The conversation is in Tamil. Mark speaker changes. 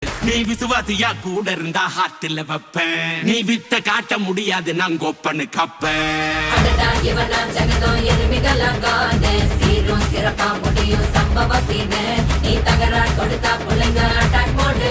Speaker 1: நீ விசுவாசியா கூட இருந்தா ஹார்ட்ல வைப்பேன். நீ வித்த காட்ட முடியாது நான் கொப்பனு கப்பேன்.
Speaker 2: சிறப்பா முடியும் சம்பவ சீனு. நீ தகராறு கொடுத்தா பிள்ளைங்க அட்டாக் மோடு